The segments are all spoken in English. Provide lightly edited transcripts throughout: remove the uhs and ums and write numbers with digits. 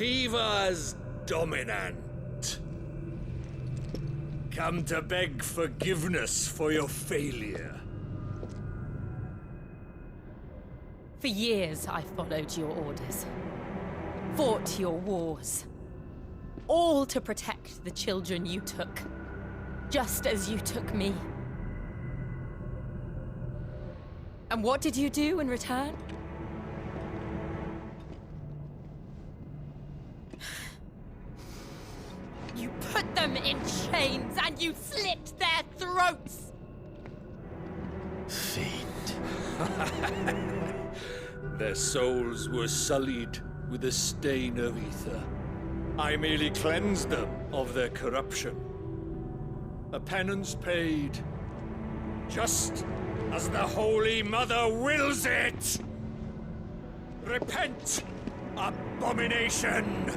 Shiva's dominant. Come to beg forgiveness for your failure. For years, I followed your orders. Fought your wars. All to protect the children you took. Just as you took me. And what did you do in return? You put them in chains and you slit their throats! Fiend. Their souls were sullied with the stain of ether. I merely cleansed them of their corruption. A penance paid, just as the Holy Mother wills it! Repent, abomination!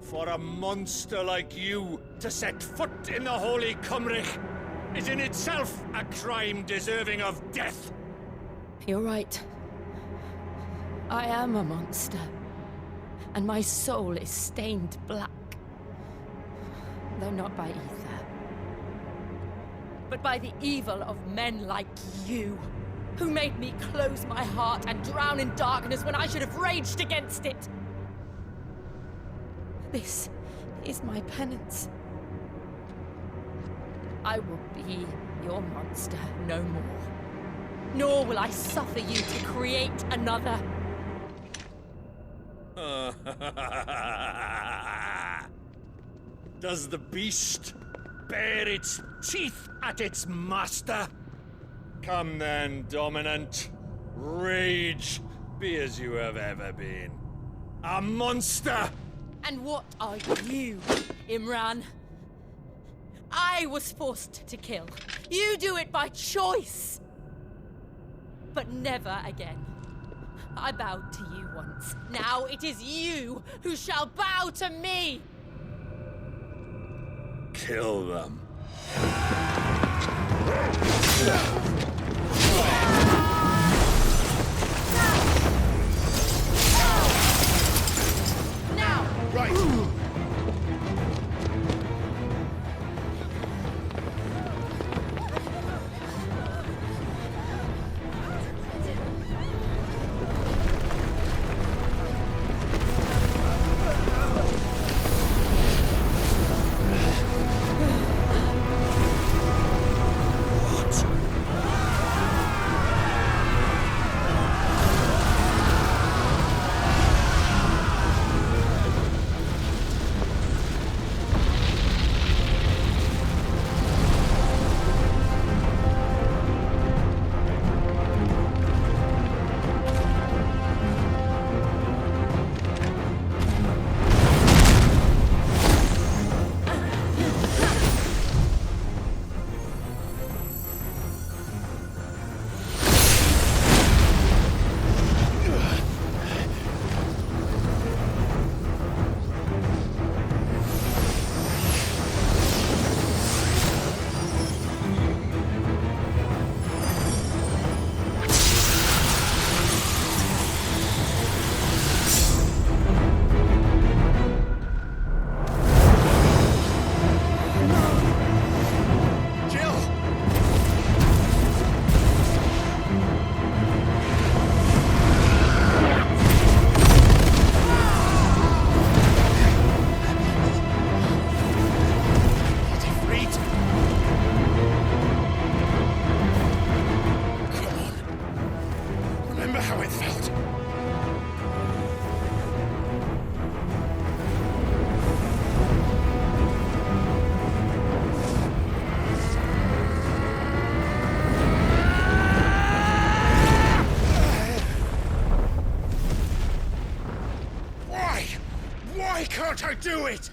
For a monster like you to set foot in the Holy Cymric is in itself a crime deserving of death! You're right. I am a monster. And my soul is stained black. Though not by ether. But by the evil of men like you, who made me close my heart and drown in darkness when I should have raged against it. This is my penance. I will be your monster no more. Nor will I suffer you to create another. Does the beast bare its teeth at its master? Come then, dominant. Rage, be as you have ever been. A monster! And what are you, Imran? I was forced to kill. You do it by choice. But never again. I bowed to you once. Now it is you who shall bow to me! Kill them. Now! Right! how it felt. Why? Why can't I do it?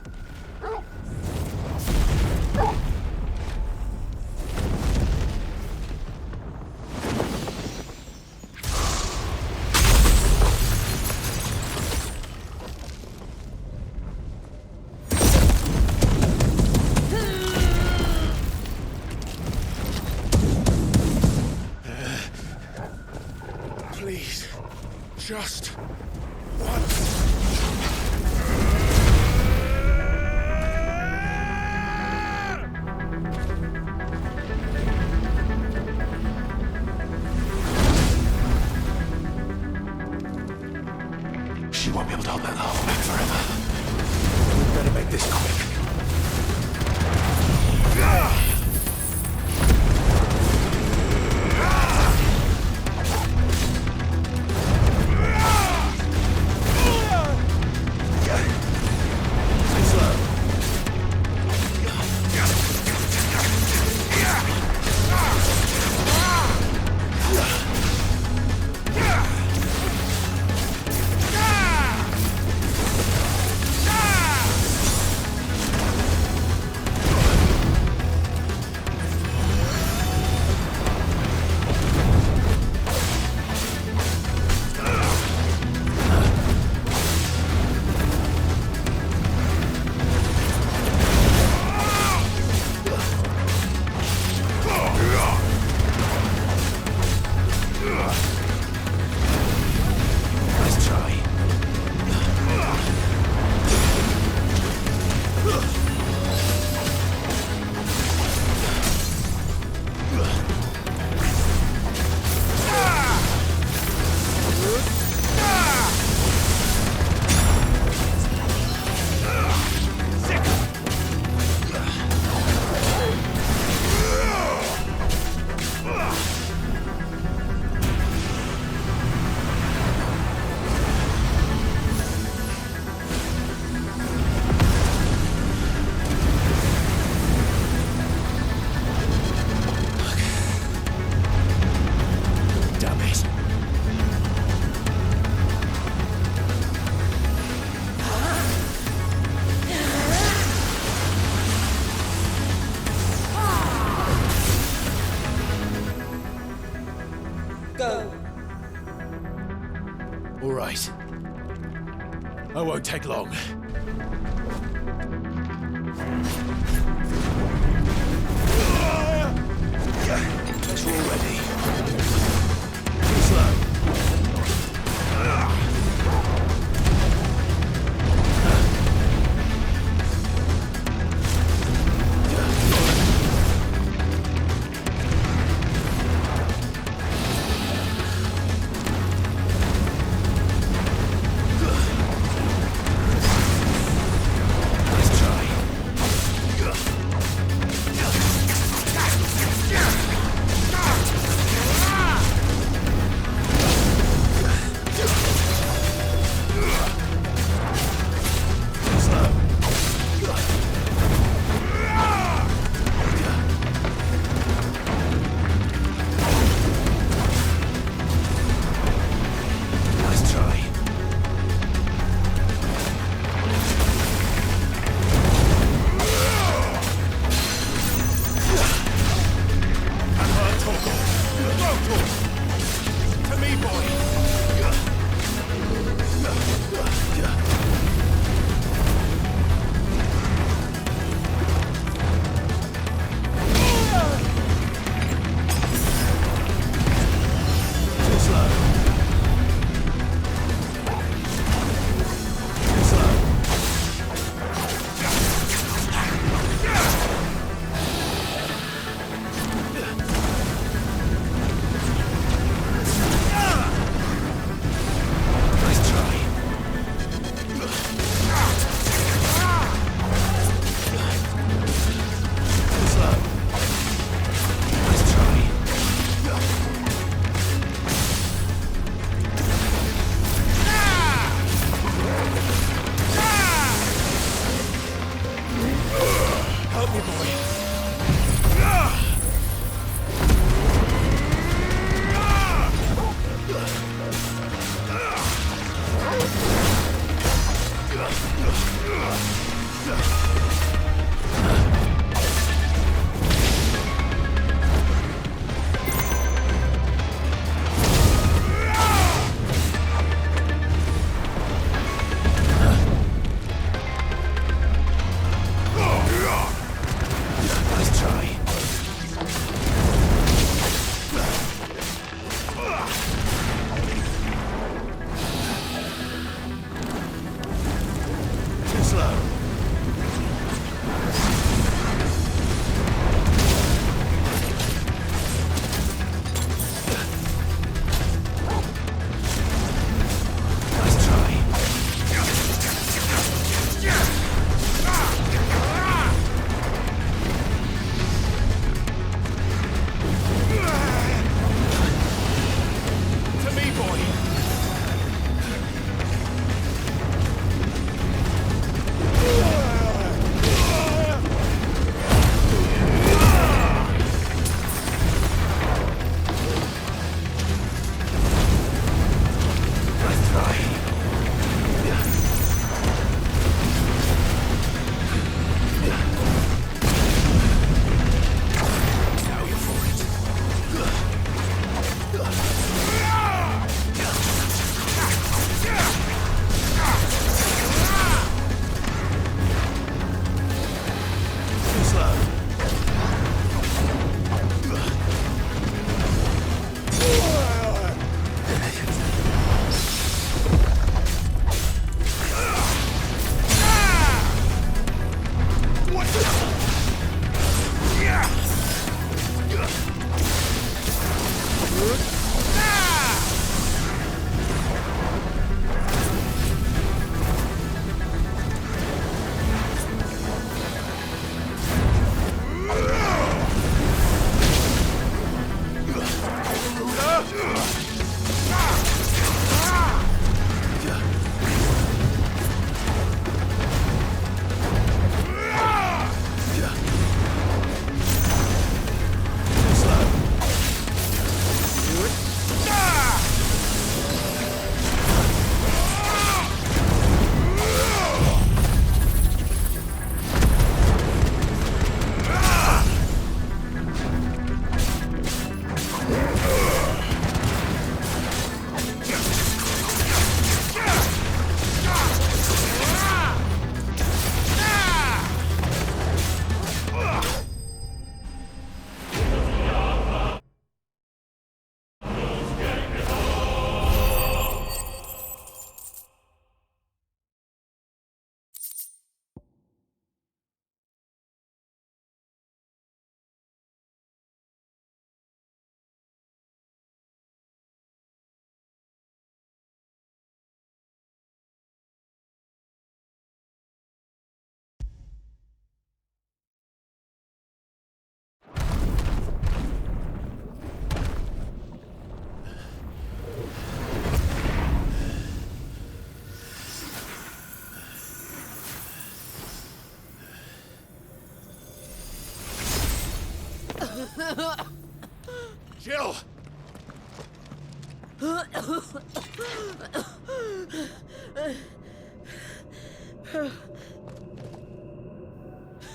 Please, just once. She won't be able to hold that long back forever. We better make this quick. Go. All right. I won't take long. Guess we're all ready. Too slow. Let's try.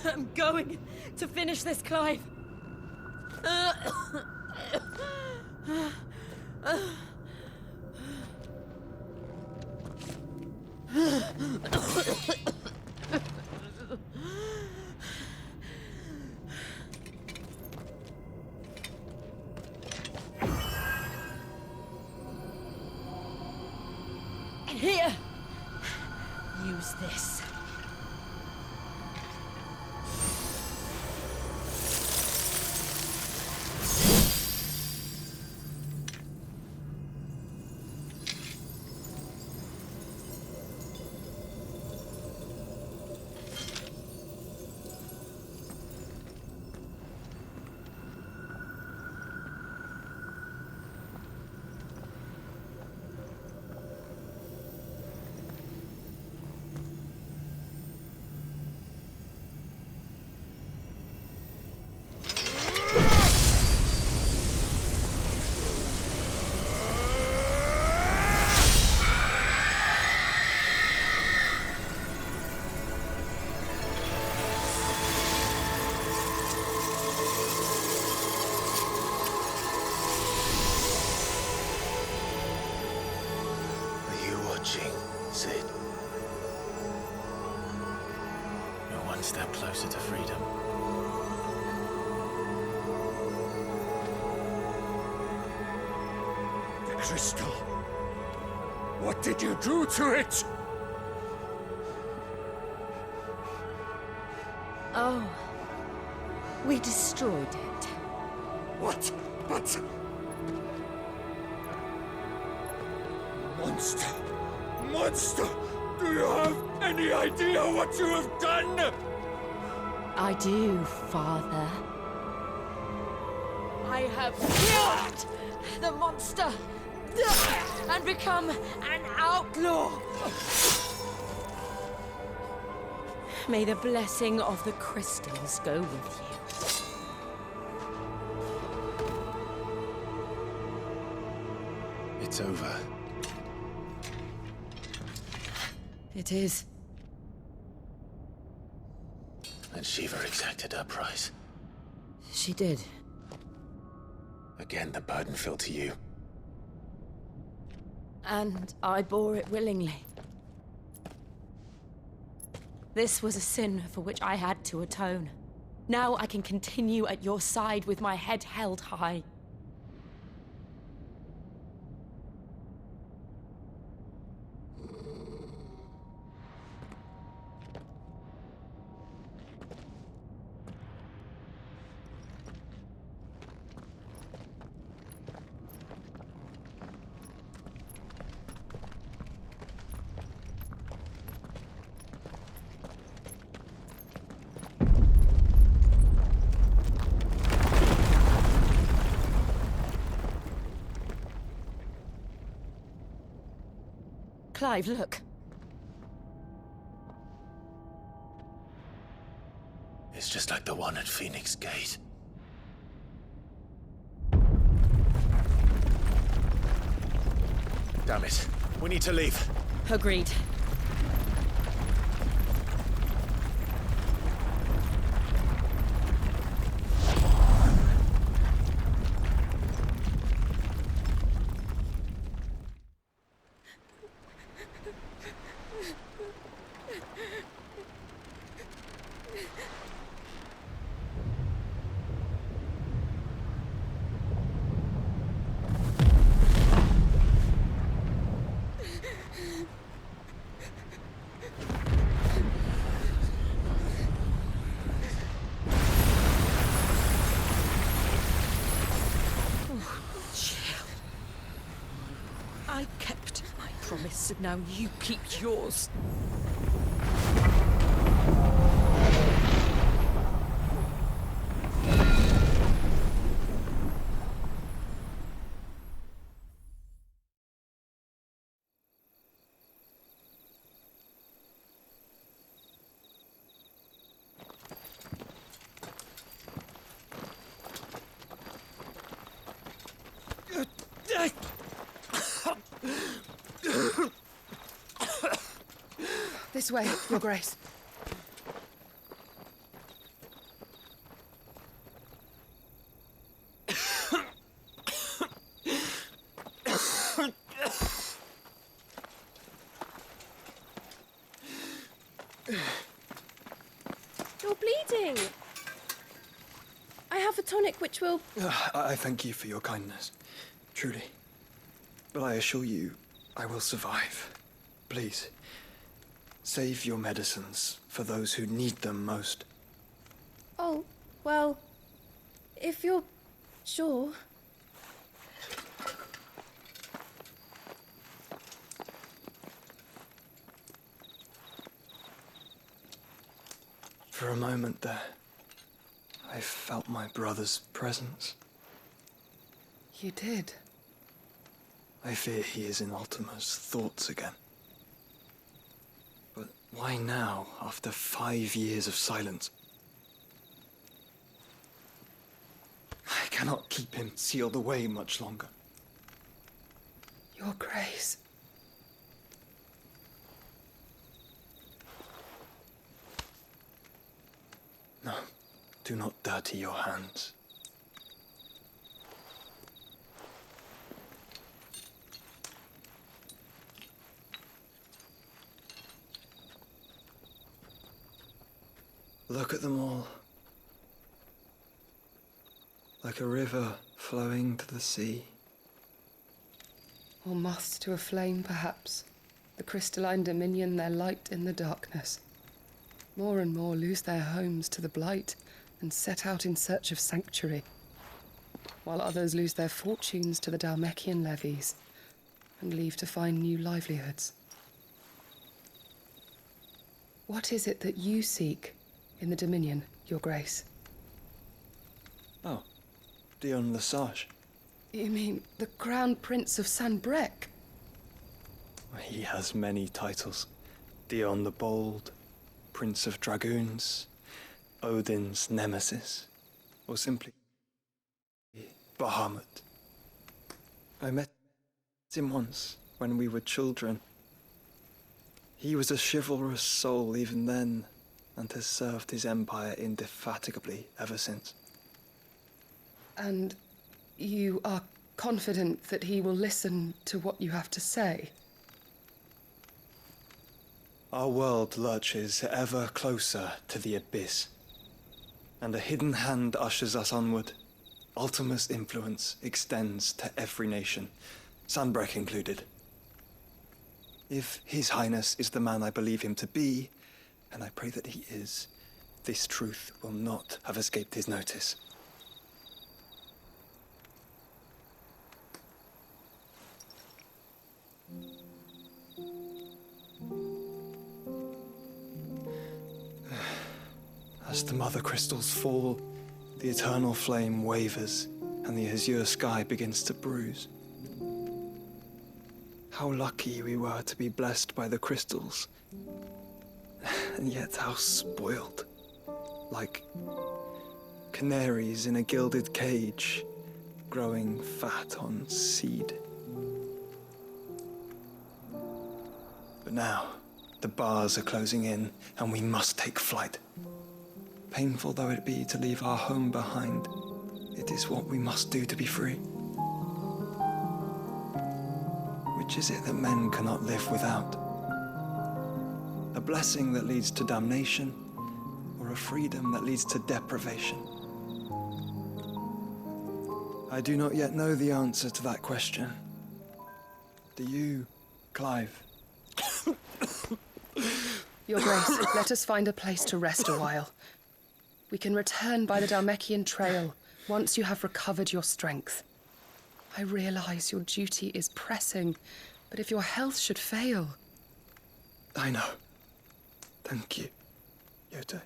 I'm going to finish this, Clive. Here! Use this. Sid. You're one step closer to freedom. The crystal. What did you do to it? Oh. We destroyed it. What? But... Monster! Monster! Do you have any idea what you have done? I do, Father. I have killed the monster and become an outlaw. May the blessing of the crystals go with you. It's over. It is. And Shiva exacted her price. She did. Again, the burden fell to you. And I bore it willingly. This was a sin for which I had to atone. Now I can continue at your side with my head held high. Clive, look. It's just like the one at Phoenix Gate. Damn it. We need to leave. Agreed. I kept my promise, and now you keep yours. This way, Your Grace. You're bleeding. I have a tonic which will... I thank you for your kindness, truly. But I assure you, I will survive. Please, save your medicines for those who need them most. Oh, well, if you're sure. For a moment there, I felt my brother's presence. You did? I fear he is in Ultima's thoughts again. But why now, after 5 years of silence? I cannot keep him sealed away much longer. Your Grace. No, do not dirty your hands. Look at them all. Like a river flowing to the sea. Or moths to a flame, perhaps. The crystalline dominion their light in the darkness. More and more lose their homes to the blight and set out in search of sanctuary, while others lose their fortunes to the Dalmekian levies and leave to find new livelihoods. What is it that you seek in the Dominion, Your Grace? Oh, Dion Lesage. You mean the Crown Prince of Sanbrec? He has many titles. Dion the Bold, Prince of Dragoons, Odin's Nemesis, or simply Bahamut. I met him once when we were children. He was a chivalrous soul even then, and has served his empire indefatigably ever since. And you are confident that he will listen to what you have to say? Our world lurches ever closer to the abyss, and a hidden hand ushers us onward. Ultima's influence extends to every nation, Sanbrec included. If His Highness is the man I believe him to be, and I pray that he is, this truth will not have escaped his notice. As the mother crystals fall, the eternal flame wavers, and the azure sky begins to bruise. How lucky we were to be blessed by the crystals, and yet how spoiled. Like canaries in a gilded cage, growing fat on seed. But now, the bars are closing in, and we must take flight. Painful though it be to leave our home behind, it is what we must do to be free. Which is it that men cannot live without? A blessing that leads to damnation, or a freedom that leads to deprivation? I do not yet know the answer to that question. Do you, Clive? Your Grace, let us find a place to rest a while. We can return by the Dalmekian trail once you have recovered your strength. I realize your duty is pressing, but if your health should fail... I know. Thank you, Yote.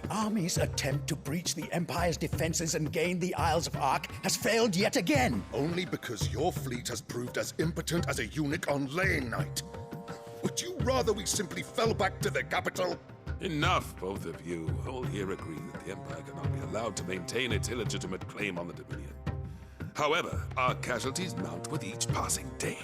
army's attempt to breach the Empire's defenses and gain the Isles of Ark has failed yet again. Only because your fleet has proved as impotent as a eunuch on laying night. Would you rather we simply fell back to the capital? Enough, both of you. All here agree that the Empire cannot be allowed to maintain its illegitimate claim on the Dominion. However, our casualties mount with each passing day.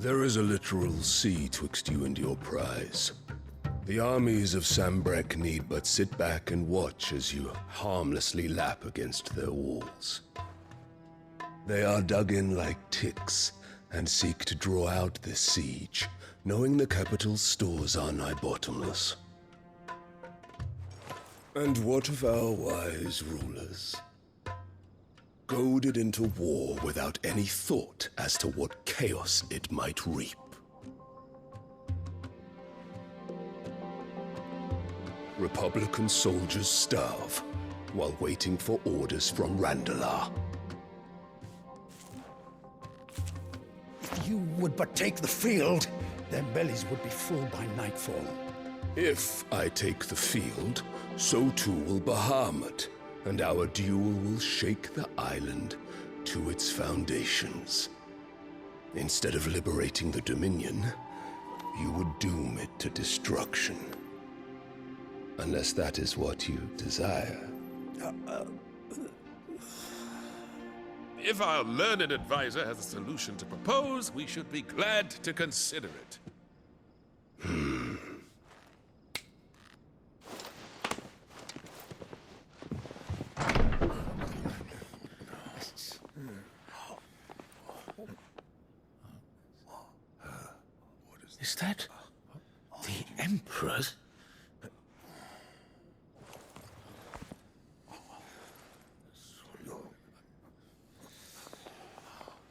There is a literal sea twixt you and your prize. The armies of Sambrek need but sit back and watch as you harmlessly lap against their walls. They are dug in like ticks and seek to draw out this siege, knowing the capital's stores are nigh bottomless. And what of our wise rulers? Goaded into war without any thought as to what chaos it might reap. Republican soldiers starve while waiting for orders from Randalar. If you would but take the field, their bellies would be full by nightfall. If I take the field, so too will Bahamut, and our duel will shake the island to its foundations. Instead of liberating the Dominion, you would doom it to destruction. Unless that is what you desire. If our learned advisor has a solution to propose, we should be glad to consider it. Is that the Emperor's?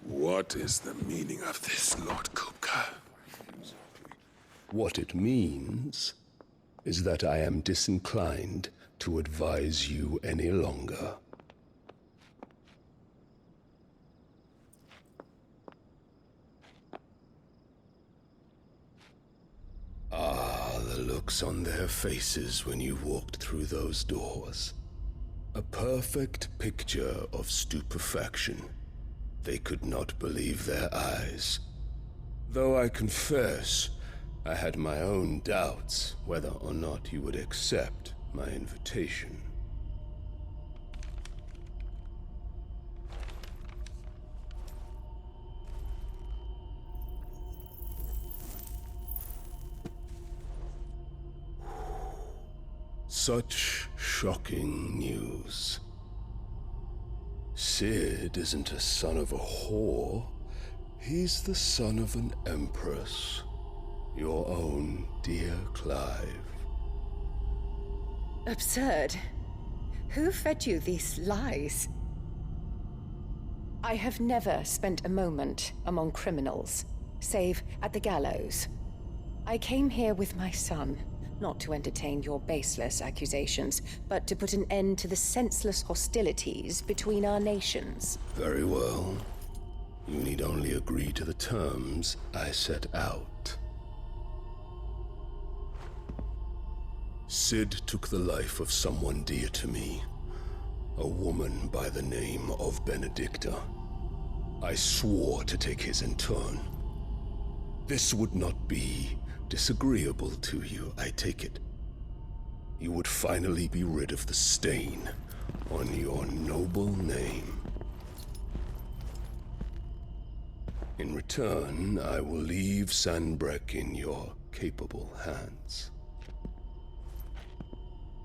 What is the meaning of this, Lord Kupka? What it means is that I am disinclined to advise you any longer. Ah, the looks on their faces when you walked through those doors. A perfect picture of stupefaction. They could not believe their eyes. Though I confess, I had my own doubts whether or not you would accept my invitation. Such shocking news. Sid isn't a son of a whore. He's the son of an empress. Your own dear Clive. Absurd. Who fed you these lies? I have never spent a moment among criminals, save at the gallows. I came here with my son, not to entertain your baseless accusations, but to put an end to the senseless hostilities between our nations. Very well. You need only agree to the terms I set out. Sid took the life of someone dear to me, a woman by the name of Benedicta. I swore to take his in turn. This would not be disagreeable to you, I take it. You would finally be rid of the stain on your noble name. In return, I will leave Sanbrek in your capable hands.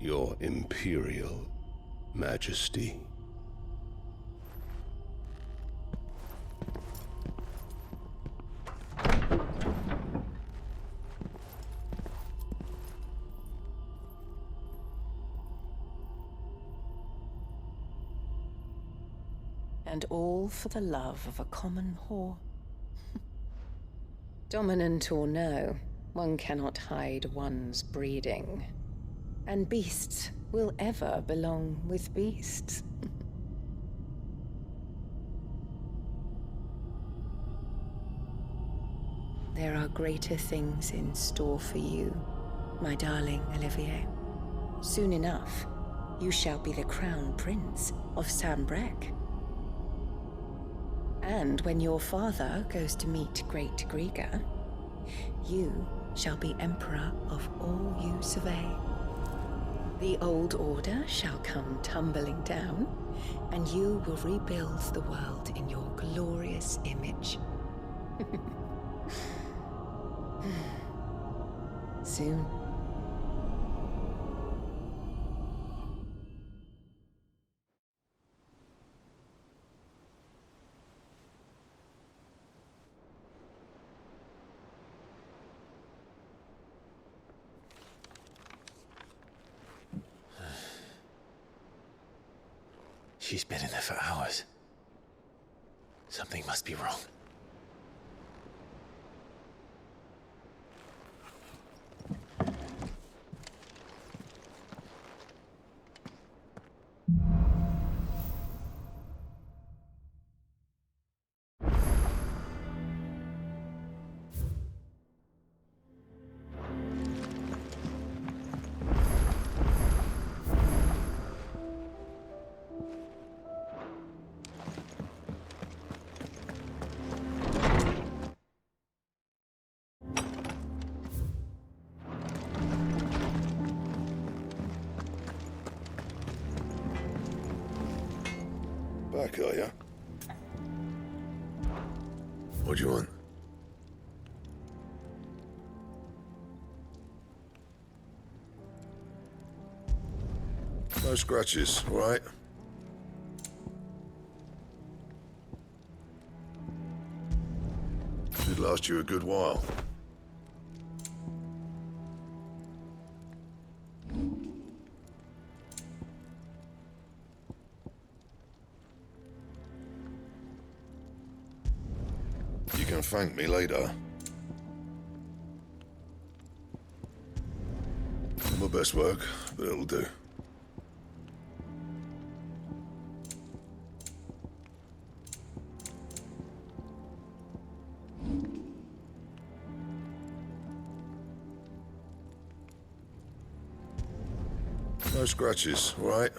Your Imperial Majesty. And all for the love of a common whore. Dominant or no, one cannot hide one's breeding. And beasts will ever belong with beasts. There are greater things in store for you, my darling Olivier. Soon enough, you shall be the crown prince of Sambrec. And when your father goes to meet Great Griga, you shall be emperor of all you survey. The old order shall come tumbling down, and you will rebuild the world in your glorious image. Soon. She's been in there for hours. Something must be wrong. Back, are ya? What do you want? No scratches, all right? Should last you a good while. You can thank me later. Not my best work, but it'll do. No scratches, all right?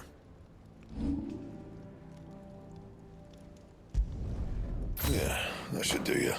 Yeah, that should do you.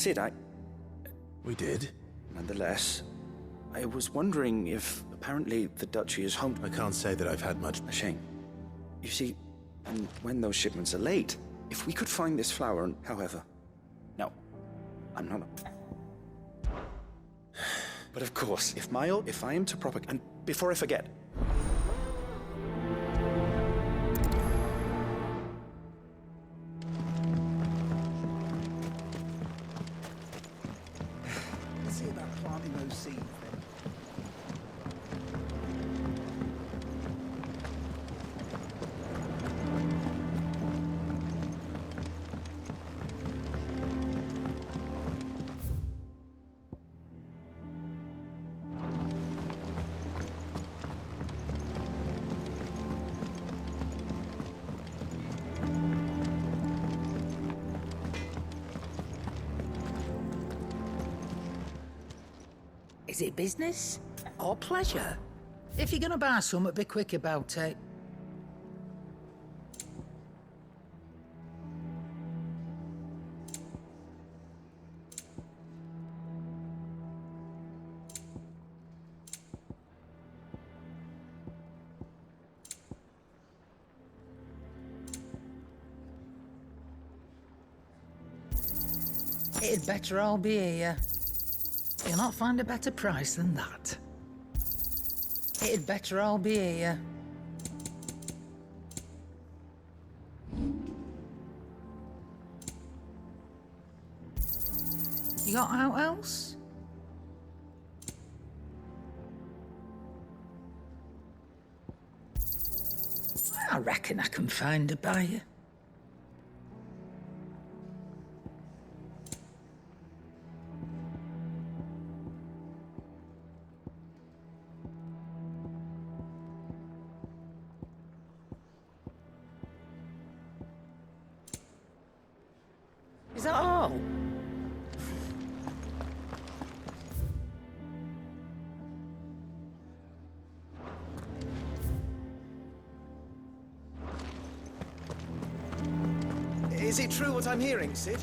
Sid, We did? nonetheless, I was wondering if apparently the Duchy is home. I can't say that I've had much. A shame. You see, and when those shipments are late, if we could find this flower, and however, no, I'm not. But of course, if I am to propagate, and before I forget. Let's see about planting those seeds then. Is it business or pleasure? If you're gonna buy something, be quick about it. It'd better all be here. You'll not find a better price than that. It'd better all be here. You got out else? I reckon I can find a buyer. Is that all? Is it true what I'm hearing, Sid?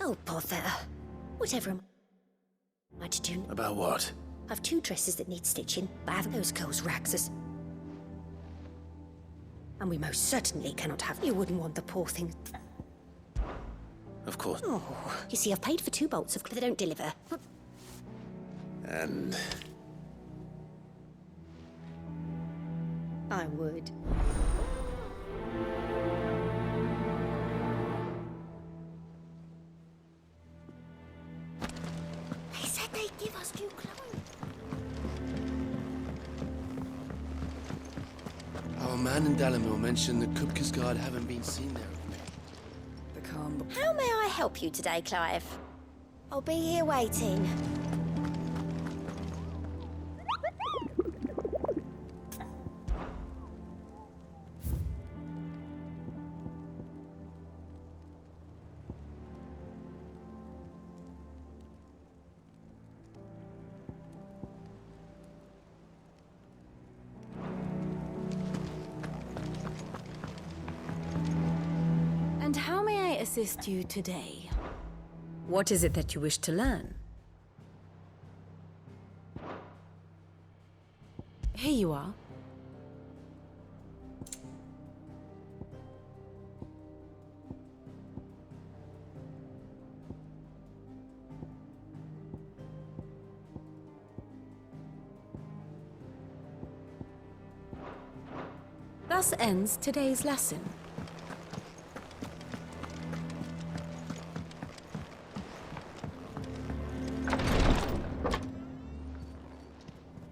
Oh, bother. Whatever am I to do? About what? I've 2 dresses that need stitching, but I have those girls' rags as... And we most certainly cannot have... You wouldn't want the poor thing. Of course. Oh, you see, I've paid for 2 bolts of... They don't deliver. And... I would. They said they'd give us new clothes. Our man in Dalamil mentioned the Kupka's guard haven't been seen there of late. The calm. How may I help you today, Clive? I'll be here waiting. And how may I assist you today? What is it that you wish to learn? Here you are. Thus ends today's lesson.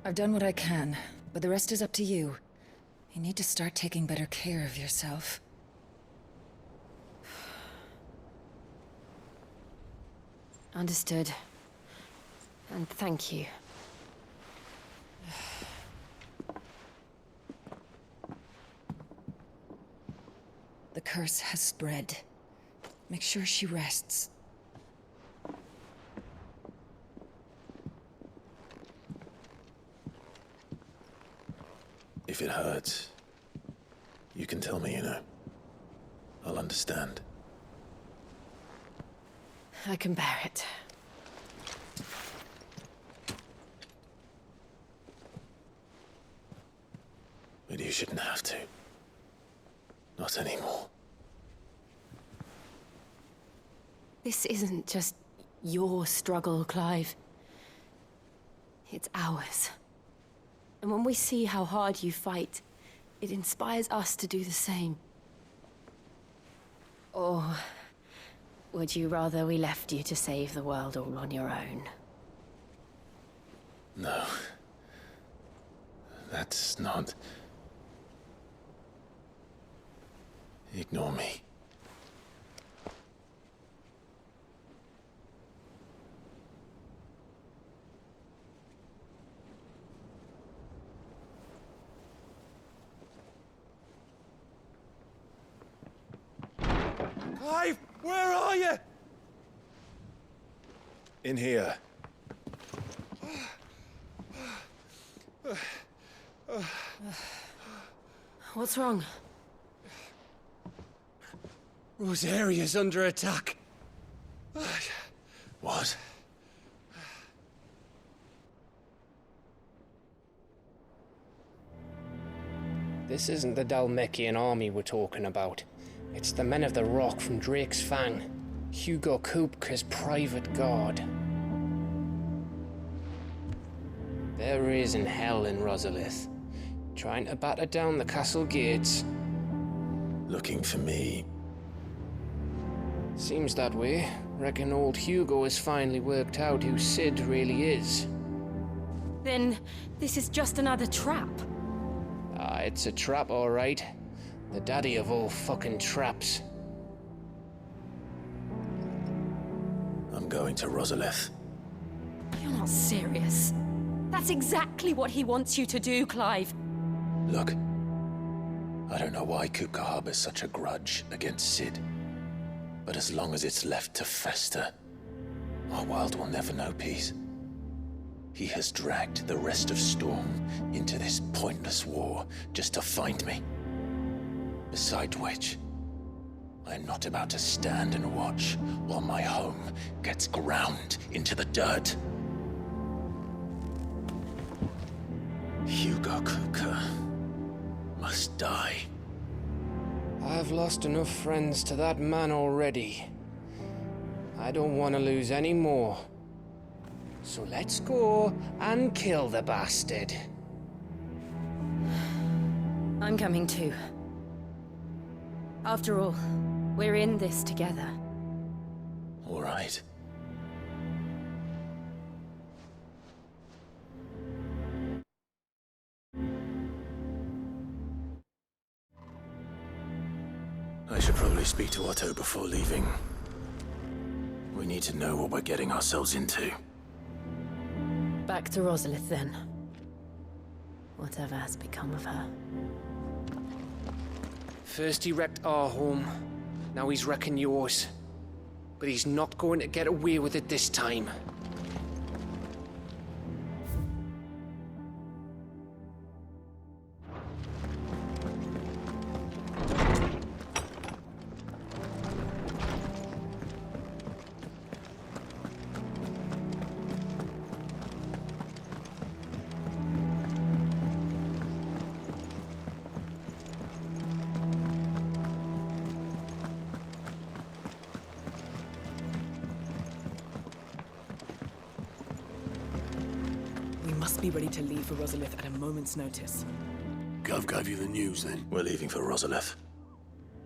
I've done what I can, but the rest is up to you. You need to start taking better care of yourself. Understood. And thank you. The curse has spread. Make sure she rests. If it hurts, you can tell me, you know. I'll understand. I can bear it. But you shouldn't have to. Not anymore. This isn't just your struggle, Clive. It's ours. And when we see how hard you fight, it inspires us to do the same. Or would you rather we left you to save the world all on your own? No. That's not... Ignore me. Clive, where are you? In here. What's wrong? Rosaria's under attack. What? This isn't the Dalmekian army we're talking about. It's the men of the Rock from Drake's Fang. Hugo Kupka's private guard. There is in hell in Rosalith, trying to batter down the castle gates. Looking for me. Seems that way. Reckon old Hugo has finally worked out who Sid really is. Then this is just another trap. Ah, it's a trap, all right. The daddy of all fucking traps. I'm going to Rosalith. You're not serious. That's exactly what he wants you to do, Clive. Look, I don't know why Kupka harbors such a grudge against Sid. But as long as it's left to fester, our world will never know peace. He has dragged the rest of Storm into this pointless war just to find me. Besides which, I am not about to stand and watch while my home gets ground into the dirt. Hugo Kupka must die. I've lost enough friends to that man already. I don't want to lose any more. So let's go and kill the bastard. I'm coming too. After all, we're in this together. All right. I should probably speak to Otto before leaving. We need to know what we're getting ourselves into. Back to Rosalith, then. Whatever has become of her. First he wrecked our home, now he's wrecking yours. But he's not going to get away with it this time. Be ready to leave for Rosalith at a moment's notice. Gov gave you the news, then? We're leaving for Rosalith.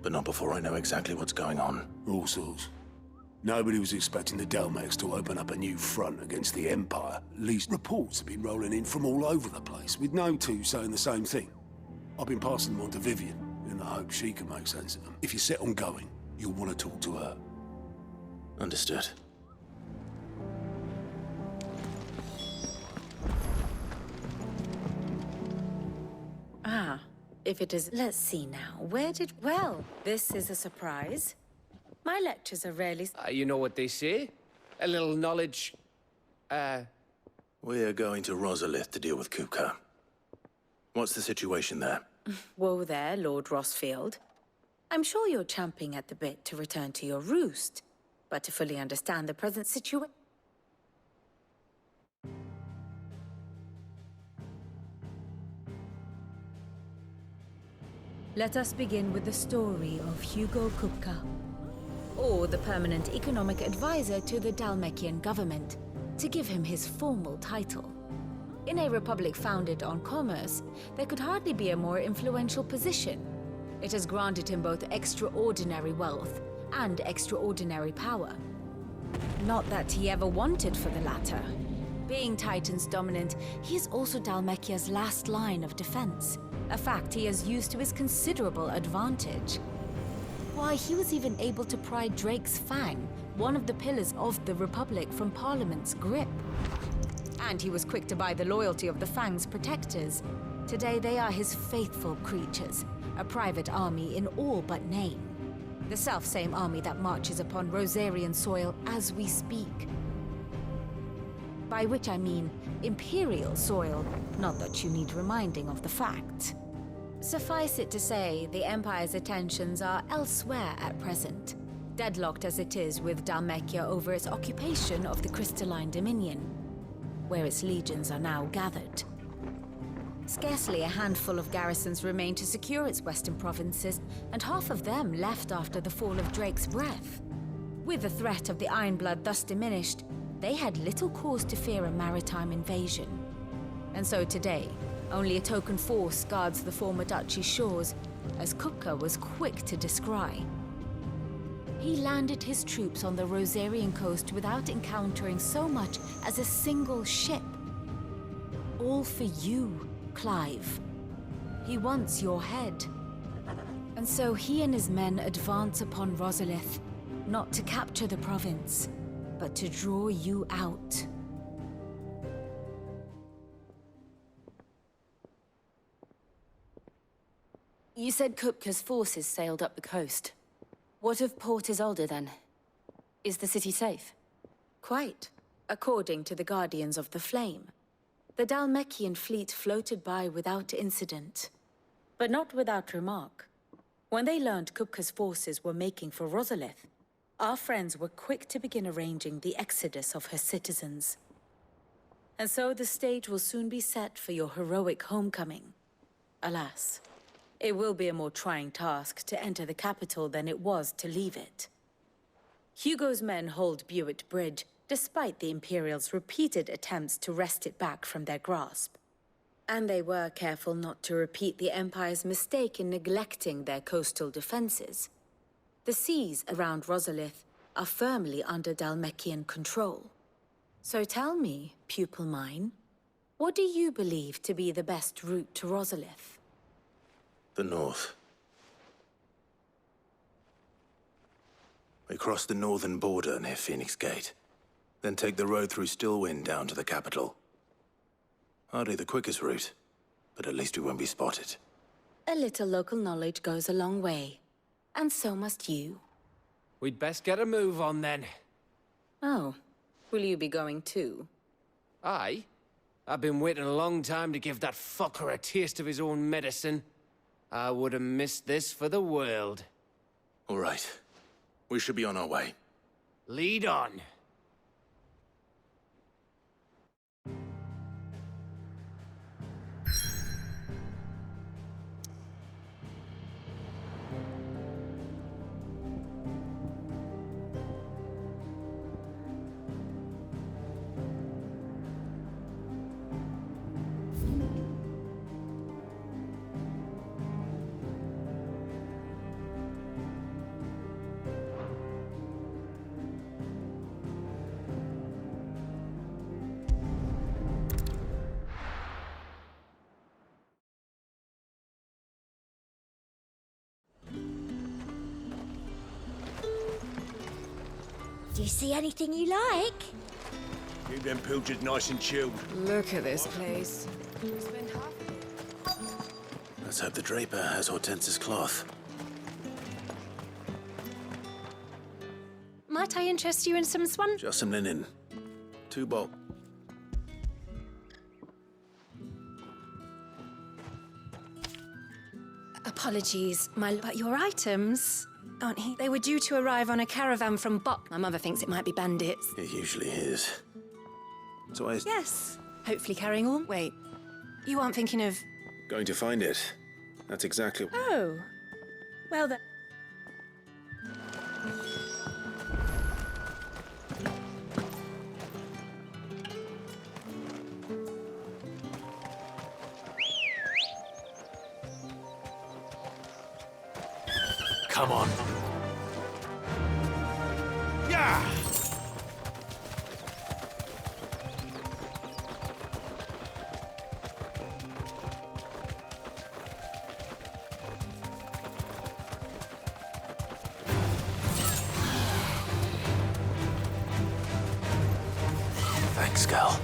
But not before I know exactly what's going on. Rosals. Nobody was expecting the Delmex to open up a new front against the Empire. At least reports have been rolling in from all over the place, with no two saying the same thing. I've been passing them on to Vivian, in the hope she can make sense of them. If you're set on going, you'll want to talk to her. Understood. Ah, if it is... Let's see now. Well, this is a surprise. My lectures are rarely... You know what they say? A little knowledge... We're going to Rosalith to deal with Kupka. What's the situation there? Whoa there, Lord Rossfield. I'm sure you're champing at the bit to return to your roost, but to fully understand the present situation... Let us begin with the story of Hugo Kupka, or the permanent economic advisor to the Dalmekian government, to give him his formal title. In a republic founded on commerce, there could hardly be a more influential position. It has granted him both extraordinary wealth and extraordinary power. Not that he ever wanted for the latter. Being Titan's dominant, he is also Dalmekia's last line of defense, a fact he has used to his considerable advantage. Why, he was even able to pry Drake's Fang, one of the pillars of the Republic, from Parliament's grip. And he was quick to buy the loyalty of the Fang's protectors. Today they are his faithful creatures, a private army in all but name. The self-same army that marches upon Rosarian soil as we speak. By which I mean Imperial soil, not that you need reminding of the fact. Suffice it to say, the Empire's attentions are elsewhere at present, deadlocked as it is with Dalmekia over its occupation of the Crystalline Dominion, where its legions are now gathered. Scarcely a handful of garrisons remain to secure its western provinces, and half of them left after the fall of Drake's Breath. With the threat of the Ironblood thus diminished, they had little cause to fear a maritime invasion. And so today, only a token force guards the former duchy's shores, as Kupka was quick to descry. He landed his troops on the Rosarian coast without encountering so much as a single ship. All for you, Clive. He wants your head. And so he and his men advance upon Rosalith, not to capture the province, but to draw you out. You said Kupka's forces sailed up the coast. What of Port Isolde, then? Is the city safe? Quite, according to the Guardians of the Flame. The Dalmekian fleet floated by without incident, but not without remark. When they learned Kupka's forces were making for Rosalith, our friends were quick to begin arranging the exodus of her citizens. And so the stage will soon be set for your heroic homecoming. Alas, it will be a more trying task to enter the capital than it was to leave it. Hugo's men hold Buett Bridge, despite the Imperials' repeated attempts to wrest it back from their grasp. And they were careful not to repeat the Empire's mistake in neglecting their coastal defenses. The seas around Rosalith are firmly under Dalmekian control. So tell me, pupil mine, what do you believe to be the best route to Rosalith? The north. We cross the northern border near Phoenix Gate, then take the road through Stillwind down to the capital. Hardly the quickest route, but at least we won't be spotted. A little local knowledge goes a long way, and so must you. We'd best get a move on then. Oh, will you be going too? Aye. I've been waiting a long time to give that fucker a taste of his own medicine. I would have missed this for the world. All right. We should be on our way. Lead on. Do you see anything you like? Keep them pilchards nice and chilled. Look at this place. Let's hope the draper has Hortense's cloth. Might I interest you in some swan? Just some linen. 2 bulk. Apologies, but your items, aren't he? They were due to arrive on a caravan from Bok. My mother thinks it might be bandits. It usually is. So I... Yes. Hopefully carrying all. Wait, you aren't thinking of... Going to find it. That's exactly... Oh. Well then... Come on. Yeah! Thanks, Gal.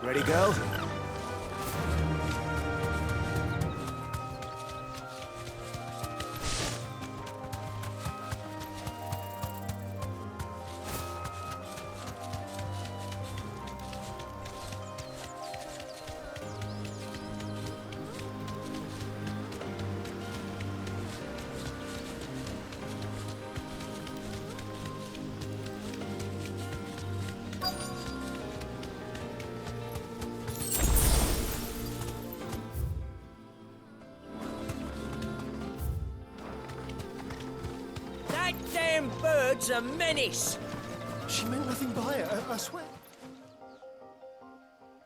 Ready, girl? That damn bird's a menace! She meant nothing by it, I swear.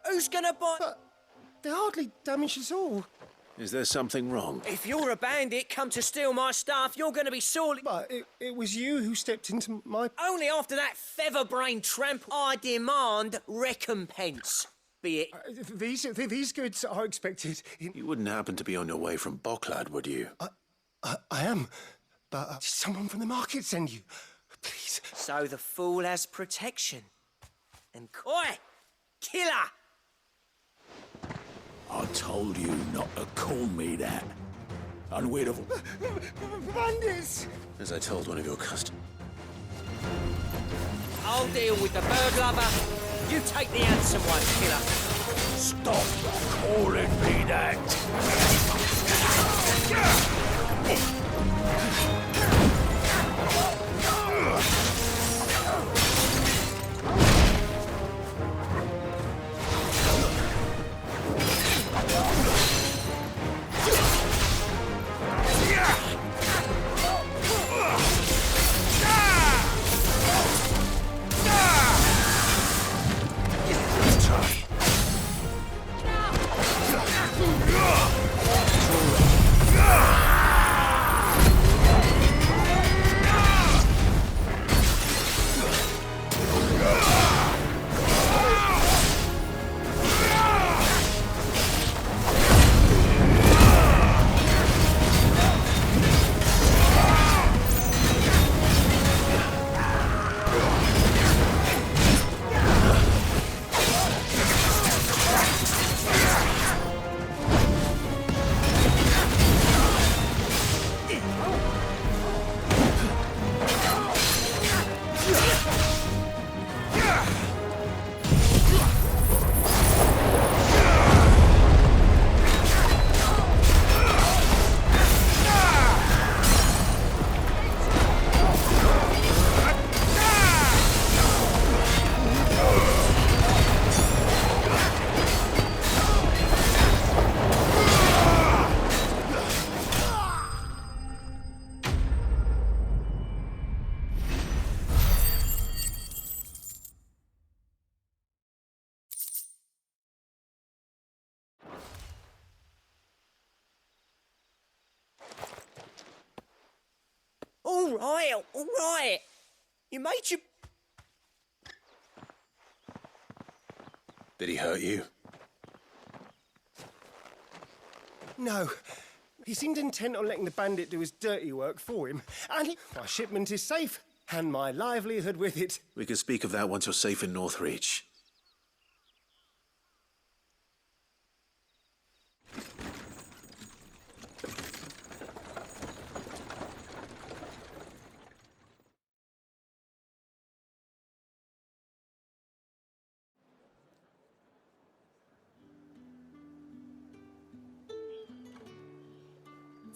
Who's gonna buy... They hardly damaged us all. Is there something wrong? If you're a bandit come to steal my stuff, you're gonna be sorely... But it was you who stepped into my... Only after that feather-brained tramp, I demand recompense. Be it... These goods are expected in... You wouldn't happen to be on your way from Boklad, would you? I am. But someone from the market send you. Please. So the fool has protection. And Oi! Killer! I told you not to call me that. Unweird of... Bandits! As I told one of your customers. I'll deal with the bird lover. You take the handsome one, killer. Stop calling me that! all right. You made your... Did he hurt you? No. He seemed intent on letting the bandit do his dirty work for him. And my shipment is safe, and my livelihood with it. We can speak of that once you're safe in Northreach.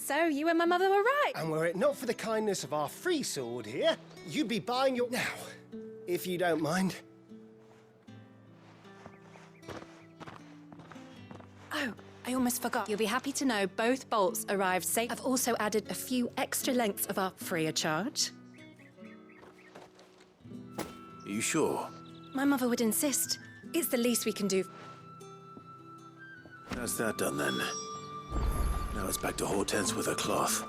So, you and my mother were right. And were it not for the kindness of our free sword here, you'd be buying your... Now, if you don't mind. Oh, I almost forgot. You'll be happy to know both bolts arrived safe. I've also added a few extra lengths of our free of charge. Are you sure? My mother would insist. It's the least we can do. That's that done then. Now it's back to Hortense with her cloth.